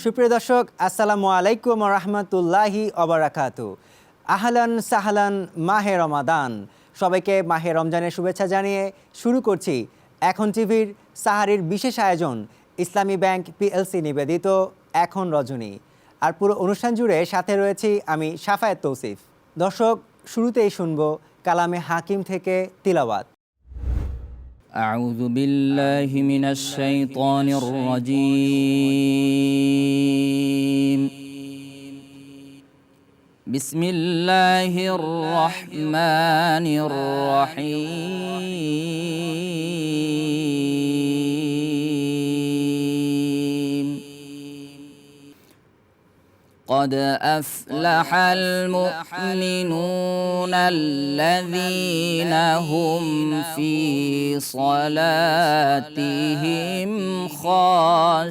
সুপ্রিয় দর্শক, আসসালামু আলাইকুম রহমতুল্লাহি অবরাকাতু। আহলান সাহলান মাহে রমাদান। সবাইকে মাহে রমজানের শুভেচ্ছা জানিয়ে শুরু করছি এখন টিভির সাহারির বিশেষ আয়োজন ইসলামী ব্যাংক পিএলসি নিবেদিত এখন রজনী। আর পুরো অনুষ্ঠান জুড়ে সাথে রয়েছি আমি শাফায়েত তৌসিফ। দর্শক, শুরুতেই শুনবো কালামে হাকিম থেকে তিলাওয়াত। أعوذ بالله من الشيطان الرجيم. بسم الله الرحمن الرحيم. قد أفلح المؤمنون الذين هم في صلاتهم خاشعون.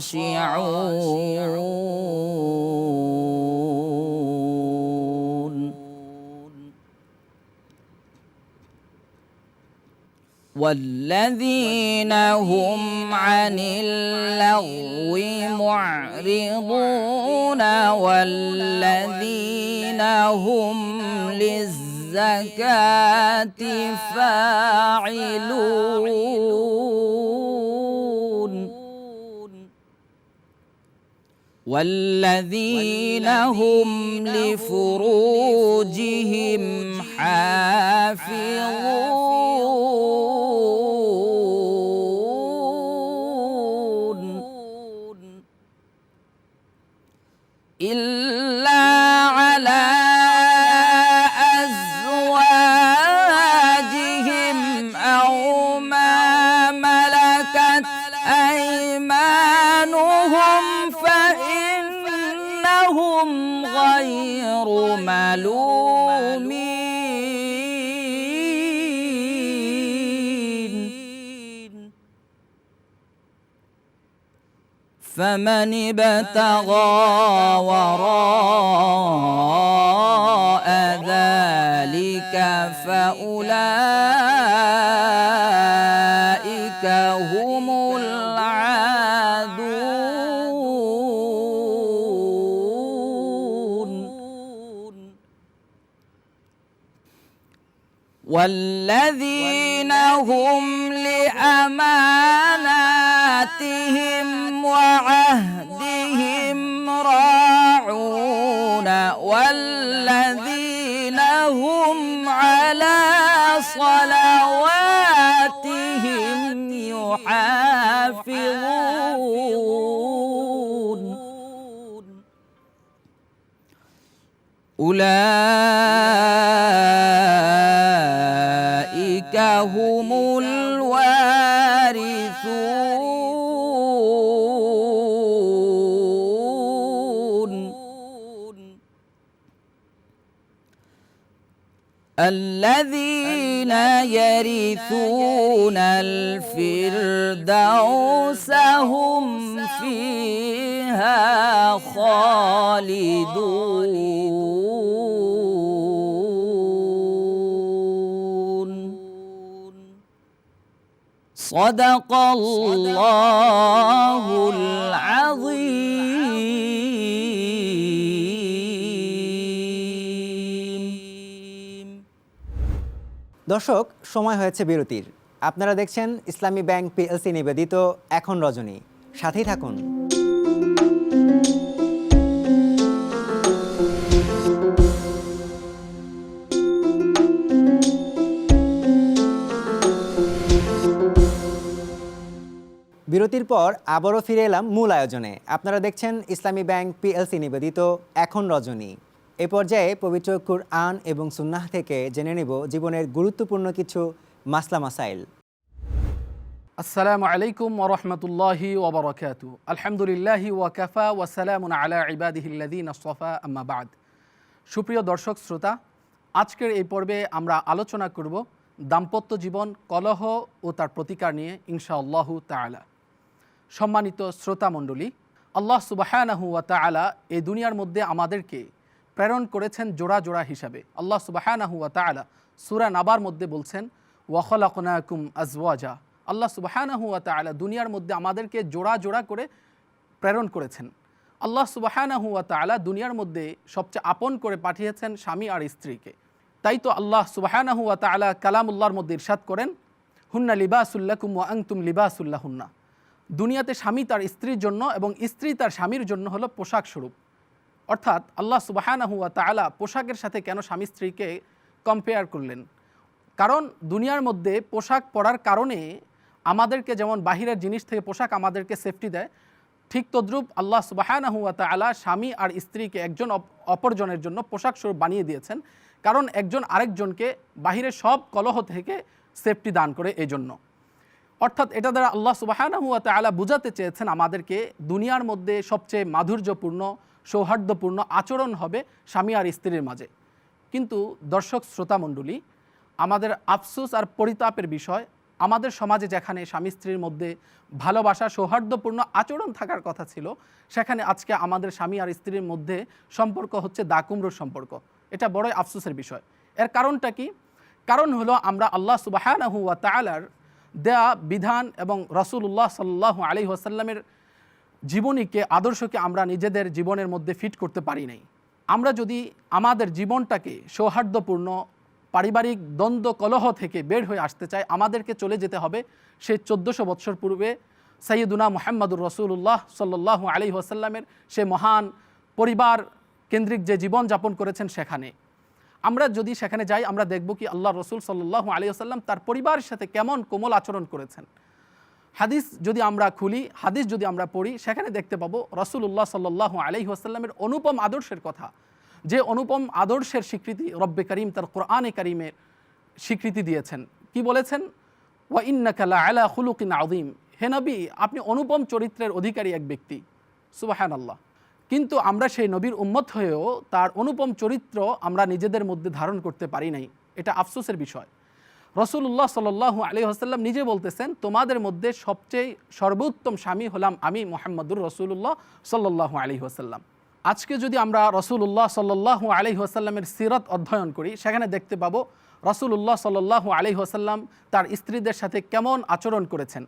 والذين هم عن اللغو معرضون والذين هم للزكاة فاعلون والذين هم لفروجهم حافظون إلا على أزواجهم أو ما ملكت أيمانهم فإنهم غير ملومين. فمن ابتغى وراء ذلك فأولئك هم العادون. والذين هم لأماناتهم وعهدهم راعون والذين هم على صلواتهم يحافظون. أولئك هم الوارثون الذين يرثون الفردوس هم فيها خالدون. صدق الله العظيم. দর্শক, সময় হয়েছে বিরতির। আপনারা দেখছেন ইসলামী ব্যাংক পিএলসি নিবেদিত এখন রজনী। সাথেই থাকুন। বিরতির পর আবারও ফিরে এলাম মূল আয়োজনে। আপনারা দেখছেন ইসলামী ব্যাংক পিএলসি নিবেদিত এখন রজনী। এ পর্যায়ে পবিত্র কুরআন এবং সুন্নাহ থেকে জেনে নেব জীবনের গুরুত্বপূর্ণ কিছু মাসলা মাসাইল। আসসালামু আলাইকুম ওয়া রাহমাতুল্লাহি ওয়া বারাকাতুহু। আলহামদুলিল্লাহি ওয়া কাফা ওয়া সালামুন আলা ইবাদিহিল্লাযীনা ইসতাফা, আম্মা বা'দ। সুপ্রিয় দর্শক শ্রোতা, আজকের এই পর্বে আমরা আলোচনা করব দাম্পত্য জীবন, কলহ ও তার প্রতিকার নিয়ে ইনশাআল্লাহু তাআলা। সম্মানিত শ্রোতা মণ্ডলী, আল্লাহ সুবহানাহু ওয়া তাআলা এই দুনিয়ার মধ্যে আমাদেরকে প্রেরণ করেছেন জোড়া জোড়া হিসাবে। আল্লাহ সুবহানাহু ওয়া তাআলা সূরা নাবার মধ্যে বলছেন, ওয়া খালাকনাকুম আজওয়াজা। আল্লাহ সুবহানাহু ওয়া তাআলা দুনিয়ার মধ্যে আমাদেরকে জোড়া জোড়া করে প্রেরণ করেছেন। আল্লাহ সুবহানাহু ওয়া তাআলা দুনিয়ার মধ্যে সবচেয়ে আপন করে পাঠিয়েছেন স্বামী আর স্ত্রীকে। তাই তো আল্লাহ সুবহানাহু ওয়া তাআলা কালামুল্লাহর মধ্যে ইরশাদ করেন, হুন্না লিবাসুল লাকুম ওয়া আনতুম লিবাসুল লাহুন্না। দুনিয়াতে স্বামী তার স্ত্রীর জন্য এবং স্ত্রী তার স্বামীর জন্য হলো পোশাক স্বরূপ। অর্থাৎ আল্লাহ সুবহানাহু ওয়া তাআলা পোশাকের সাথে কেন স্বামী স্ত্রীকে কম্পেয়ার করলেন? কারণ দুনিয়ার মধ্যে পোশাক পরার কারণে আমাদেরকে যেমন বাহিরের জিনিস থেকে পোশাক আমাদেরকে সেফটি দেয়, ঠিক তদ্রূপ আল্লাহ সুবহানাহু ওয়া তাআলা স্বামী আর স্ত্রীকে একজন অপরজনের জন্য পোশাক স্বরূপ বানিয়ে দিয়েছেন, কারণ একজন আরেকজনকে বাহিরের সব কলহ থেকে সেফটি দান করে এই জন্য। অর্থাৎ এটা দ্বারা আল্লাহ সুবহানাহু ওয়া তাআলা বুঝাতে চেয়েছেন আমাদেরকে দুনিয়ার মধ্যে সবচেয়ে মাধুর্যপূর্ণ সৌহার্দ্যপূর্ণ আচরণ হবে স্বামী আর স্ত্রীর মাঝে। কিন্তু দর্শক শ্রোতা মণ্ডলী, আমাদের আফসোস আর পরিতাপের বিষয়, আমাদের সমাজে যেখানে স্বামী স্ত্রীর মধ্যে ভালোবাসা সৌহার্দ্যপূর্ণ আচরণ থাকার কথা ছিল, সেখানে আজকে আমাদের স্বামী আর স্ত্রীর মধ্যে সম্পর্ক হচ্ছে দাকুমরুর সম্পর্ক। এটা বড়ই আফসোসের বিষয়। এর কারণটা কি? কারণ হলো আমরা আল্লাহ সুবহানাহু ওয়া তাআলার দেয়া বিধান এবং রাসূলুল্লাহ সাল্লাল্লাহু আলাইহি ওয়াসাল্লামের জীবনীকে, আদর্শকে আমরা নিজেদের জীবনের মধ্যে ফিট করতে পারি নাই। আমরা যদি আমাদের জীবনটাকে সৌহার্দ্যপূর্ণ পারিবারিক দ্বন্দ্ব কলহ থেকে বের হয়ে আসতে চাই, আমাদেরকে চলে যেতে হবে সেই 1400 বৎসর পূর্বে সাইয়্যিদুনা মুহাম্মাদুর রাসূলুল্লাহ সাল্লাল্লাহু আলাইহি ওয়াসাল্লামের সে মহান পরিবার কেন্দ্রিক যে জীবন যাপন করেছেন সেখানে। আমরা যদি সেখানে যাই, আমরা দেখব কি আল্লাহ রসুল সাল্লাল্লাহু আলাইহি ওয়াসাল্লাম তার পরিবারের সাথে কেমন কোমল আচরণ করেছেন। হাদিস যদি আমরা খুলি, হাদিস যদি আমরা পড়ি, সেখানে দেখতে পাবো রাসূলুল্লাহ সাল্লাল্লাহু আলাইহি ওয়াসাল্লামের অনুপম আদর্শের কথা, যে অনুপম আদর্শের স্বীকৃতি রব্বে করিম তার কোরআনে কারিমের স্বীকৃতি দিয়েছেন। কি বলেছেন? ওয়া ইন্নাকা লাআলা খুলুকিন আযীম। হে নবী, আপনি অনুপম চরিত্রের অধিকারী এক ব্যক্তি। সুবহানাল্লাহ। কিন্তু আমরা সেই নবীর উম্মত হয়েও তার অনুপম চরিত্র আমরা নিজেদের মধ্যে ধারণ করতে পারি নাই। এটা আফসোসের বিষয়। রাসূলুল্লাহ সাল্লাল্লাহু আলাইহি ওয়াসাল্লাম নিজে বলতেছেন, তোমাদের মধ্যে সবচেয়ে সর্বোত্তম স্বামী হলাম আমি মুহাম্মদুর রাসূলুল্লাহ সাল্লাল্লাহু আলাইহি ওয়াসাল্লাম। আজকে যদি আমরা রাসূলুল্লাহ সাল্লাল্লাহু আলাইহি ওয়াসাল্লামের সিরাত অধ্যয়ন করি, সেখানে দেখতে পাবো রাসূলুল্লাহ সাল্লাল্লাহু আলাইহি ওয়াসাল্লাম তার স্ত্রীদের সাথে কেমন আচরণ করেছেন।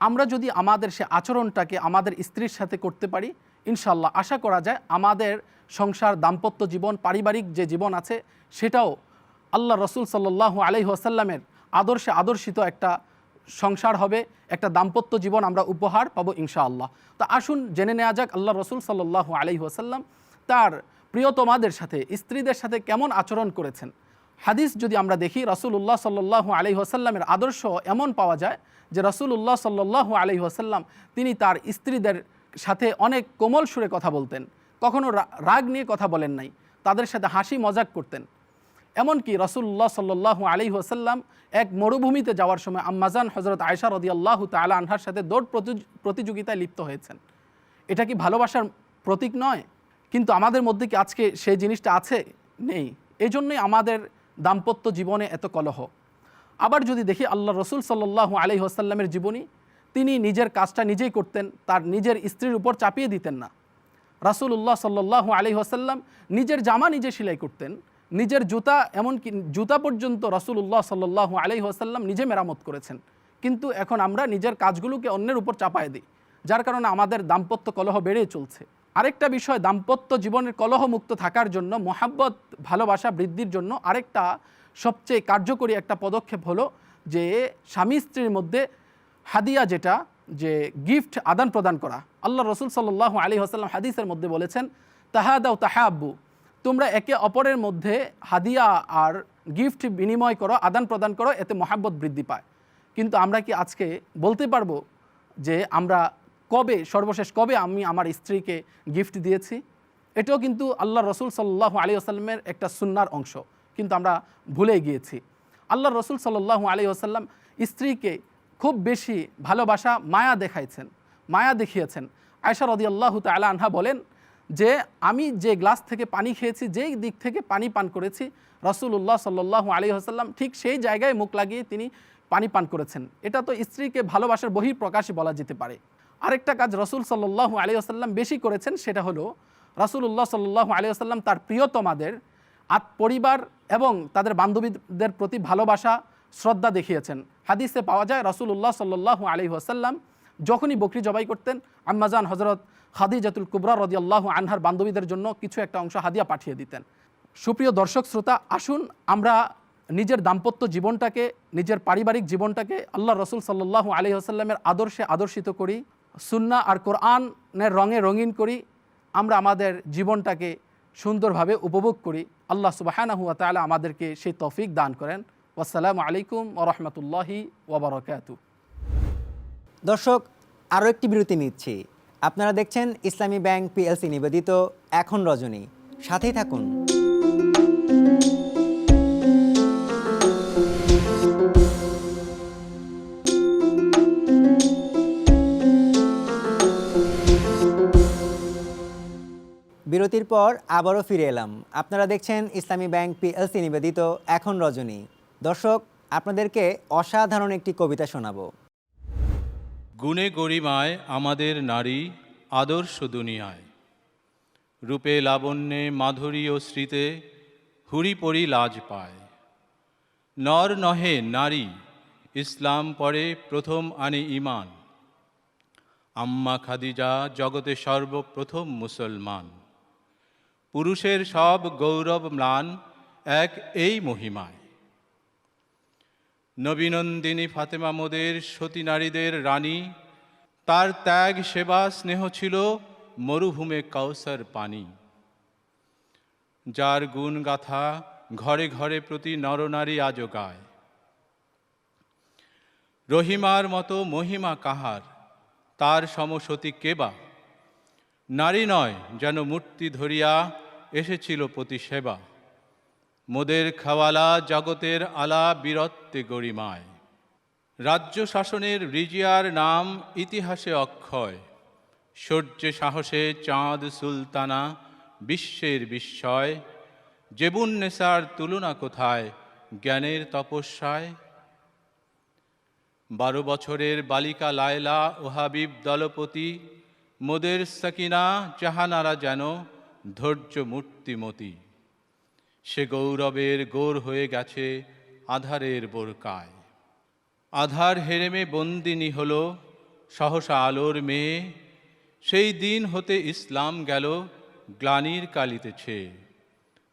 আমরা যদি আমাদের সে আচরণটাকে আমাদের স্ত্রীর সাথে করতে পারি, ইনশাআল্লাহ আশা করা যায় আমাদের সংসার, দাম্পত্য জীবন, পারিবারিক যে জীবন আছে সেটাও আল্লাহ রসুল সাল্লাল্লাহু আলাইহি ওয়াসাল্লামের আদর্শে আদর্শিত একটা সংসার হবে, একটা দাম্পত্য জীবন আমরা উপহার পাবো ইনশাআল্লাহ। তো আসুন জেনে নেওয়া যাক আল্লাহ রসুল সাল্লাল্লাহু আলাইহি ওয়াসাল্লাম তার প্রিয়তমাদের সাথে, স্ত্রীদের সাথে কেমন আচরণ করেছেন। হাদিস যদি আমরা দেখি, রাসূলুল্লাহ সাল্লাল্লাহু আলাইহি ওয়াসাল্লামের আদর্শ এমন পাওয়া যায় যে রাসূলুল্লাহ সাল্লাল্লাহু আলাইহি ওয়াসাল্লাম তিনি তার স্ত্রীদের সাথে অনেক কোমল সুরে কথা বলতেন, কখনো রাগ নিয়ে কথা বলেন নাই, তাদের সাথে হাসি মজাক করতেন। এমনকি রাসূলুল্লাহ সাল্লাল্লাহু আলাইহি ওয়াসাল্লাম এক মরুভূমিতে যাওয়ার সময় আম্মাজান হযরত আয়েশা রাদিয়াল্লাহু তাআলা আনহার সাথে দৌড় প্রতিযোগিতায় লিপ্ত হয়েছেন। এটা কি ভালোবাসার প্রতীক নয়? কিন্তু আমাদের মধ্যে কি আজকে সেই জিনিসটা আছে? নেই। এই জন্যই আমাদের দাম্পত্য জীবনে এত কলহ। আবার যদি দেখি আল্লাহ রসুল সাল্লাল্লাহু আলাইহি ওয়াসাল্লামের জীবনী, তিনি নিজের কাজটা নিজেই করতেন, তার নিজের স্ত্রীর উপর চাপিয়ে দিতেন না। রাসূলুল্লাহ সাল্লাল্লাহু আলাইহি ওয়াসাল্লাম নিজের জামা নিজে সেলাই করতেন, নিজের জুতা, এমনকি জুতা পর্যন্ত রাসূলুল্লাহ সাল্লাল্লাহু আলাইহি ওয়াসাল্লাম নিজে মেরামত করেছেন। কিন্তু এখন আমরা নিজের কাজগুলোকে অন্যের উপর চাপায় দিই, যার কারণে আমাদের দাম্পত্য কলহ বেড়েই চলছে। আরেকটা বিষয়, দাম্পত্য জীবনের কলহমুক্ত থাকার জন্য, মহাব্বত ভালোবাসা বৃদ্ধির জন্য আরেকটা সবচেয়ে কার্যকরী একটা পদক্ষেপ হলো যে স্বামী স্ত্রীর মধ্যে হাদিয়া, যেটা যে গিফট আদান প্রদান করা। আল্লাহ রসুল সাল্লাল্লাহু আলাইহি ওয়াসাল্লাম হাদিসের মধ্যে বলেছেন, তাহাদাউ তাহাব্বু, তোমরা একে অপরের মধ্যে হাদিয়া আর গিফট বিনিময় করো, আদান প্রদান করো, এতে মহাব্বত বৃদ্ধি পায়। কিন্তু আমরা কি আজকে বলতে পারবো যে আমরা সর্বশেষ কবে আমি আমার স্ত্রীকে গিফট দিয়েছি? এটাও কিন্তু আল্লাহ রসুল সাল্লাল্লাহু আলাইহি ওয়াসাল্লামের একটা সুন্নার অংশ, কিন্তু আমরা ভুলে গিয়েছি। আল্লাহ রসুল সাল্লাল্লাহু আলাইহি ওয়াসাল্লাম স্ত্রীকে খুব বেশি ভালোবাসা, মায়া দেখিয়েছেন। আয়েশা রাদিয়াল্লাহু তাআলা আনহা বলেন যে আমি যে গ্লাস থেকে পানি খেয়েছি, যেই দিক থেকে পানি পান করেছি, রাসূলুল্লাহ সাল্লাল্লাহু আলাইহি ওয়াসাল্লাম ঠিক সেই জায়গায় মুখ লাগিয়ে তিনি পানি পান করেছেন। এটা তো স্ত্রীকে ভালোবাসার বহিঃপ্রকাশই বলা যেতে পারে। আরেকটা কাজ রাসূল সাল্লাল্লাহু আলাইহি ওয়াসাল্লাম বেশি করেছেন, সেটা হলো রাসূলুল্লাহ সাল্লাল্লাহু আলাইহি ওয়াসাল্লাম তার প্রিয়তমাদের পরিবার এবং তাদের বান্ধবীদের প্রতি ভালোবাসা, শ্রদ্ধা দেখিয়েছেন। হাদিসে পাওয়া যায় রাসূলুল্লাহ সাল্লাল্লাহু আলাইহি ওয়াসাল্লাম যখনই বকরি জবাই করতেন আম্মাজান হজরত খাদিজাতুল কুবরা রাদিয়াল্লাহু আনহার বান্ধবীদের জন্য কিছু একটা অংশ হাদিয়া পাঠিয়ে দিতেন। সুপ্রিয় দর্শক শ্রোতা, আসুন আমরা নিজের দাম্পত্য জীবনটাকে, নিজের পারিবারিক জীবনটাকে আল্লাহ রসুল সাল্লাল্লাহু আলাইহি ওয়াসাল্লামের আদর্শে আদর্শিত করি, সুন্নাহ আর কোরআনের রঙে রঙিন করি, আমরা আমাদের জীবনটাকে সুন্দরভাবে উপভোগ করি। আল্লাহ সুবহানাহু ওয়া তাআলা আমাদেরকে সেই তৌফিক দান করেন। আসসালামু আলাইকুম ওয়া রাহমাতুল্লাহি ওয়া বারাকাতুহু। দর্শক, আরও একটি বিরতি নিচ্ছি। আপনারা দেখছেন ইসলামী ব্যাংক পিএলসি নিবেদিত এখন রজনী। সাথেই থাকুন। বিরতির পর আবারও ফিরে এলাম। আপনারা দেখছেন ইসলামী ব্যাংক পিএলসি নিবেদিত এখন রজনী। দর্শক, আপনাদেরকে অসাধারণ একটি কবিতা শোনাবো। গুণে গরিমায় আমাদের নারী আদর্শ দুনিয়ায়, রূপে লাবণ্যে মাধুরী ও স্মৃতে হুরি পরি লাজ পায়। নর নহে নারী, ইসলাম পরে প্রথম আনে ঈমান। আম্মা খাদিজা জগতে সর্বপ্রথম মুসলমান। পুরুষের সব গৌরব ম্লান এক এই মহিমায়। নবীনন্দিনী ফাতেমা মোদের সতী নারীদের রানী, তার ত্যাগ সেবা স্নেহ ছিল মরুভূমে কাউসার পানি। যার গুণ গাথা ঘরে ঘরে প্রতি নরনারী আজো গায়। রহিমার মতো মহিমা কাহার, তার সমসতী কেবা। নারী নয় যেন মূর্তি ধরিয়া এসেছিল প্রতি সেবা। মোদের খাওয়ালা জগতের আলা বীরত্বে গরিমায়। রাজ্য শাসনের রিজিয়ার নাম ইতিহাসে অক্ষয়। শৌর্যে সাহসে চাঁদ সুলতানা বিশ্বের বিস্ময়। জেবুন্নেসার তুলনা কোথায় জ্ঞানের তপস্যায়। 12 বছরের বালিকা লায়লা ও হাবিব দলপতি, মোদের সাকিনা জাহানারা যেন ধৈর্য মূর্তিমতী। সে গৌরবের গোর হয়ে গেছে আধারের বোরকায়। আধার হেরেমে বন্দিনী হল সহসা আলোর মেয়ে। সেই দিন হতে ইসলাম গেল গ্লানির কালিতেছে।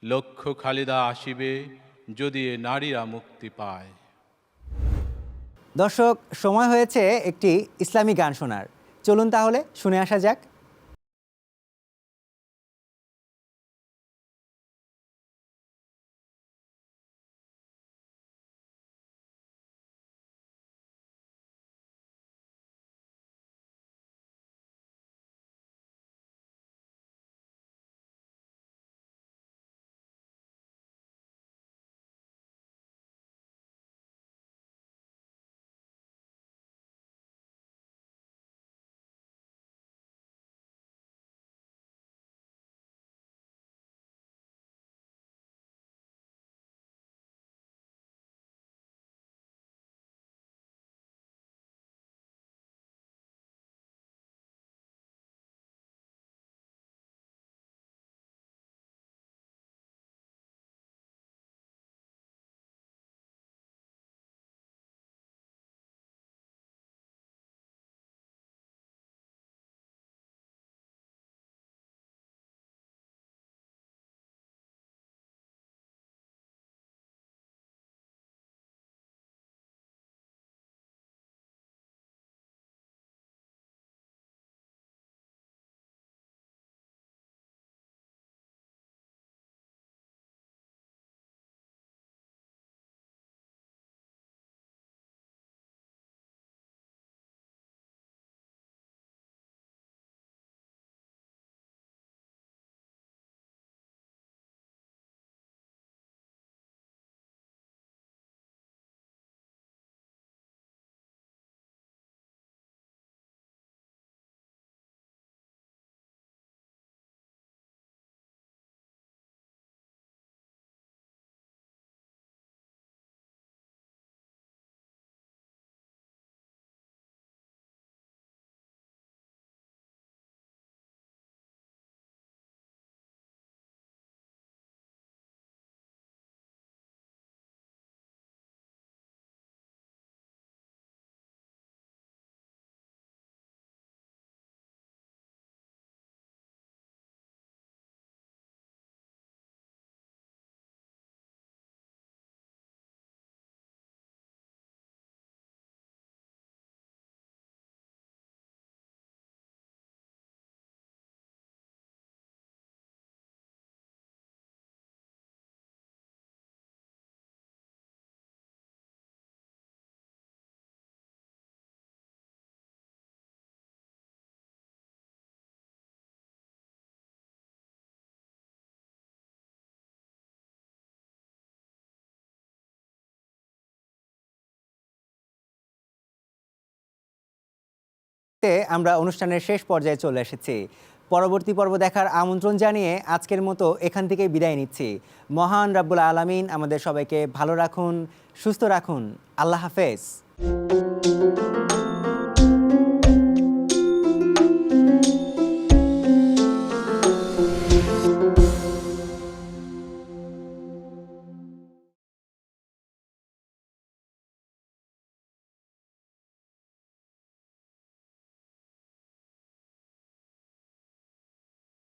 লক্ষ খালিদা আসিবে যদি এ নারীরা মুক্তি পায়। দর্শক, সময় হয়েছে একটি ইসলামী গান শোনার। চলুন তাহলে শুনে আসা যাক। দেখতে আমরা অনুষ্ঠানের শেষ পর্যায়ে চলে এসেছি। পরবর্তী পর্ব দেখার আমন্ত্রণ জানিয়ে আজকের মতো এখান থেকে বিদায় নিচ্ছি। মহান রাব্বুল আলামিন আমাদের সবাইকে ভালো রাখুন, সুস্থ রাখুন। আল্লাহ হাফেজ।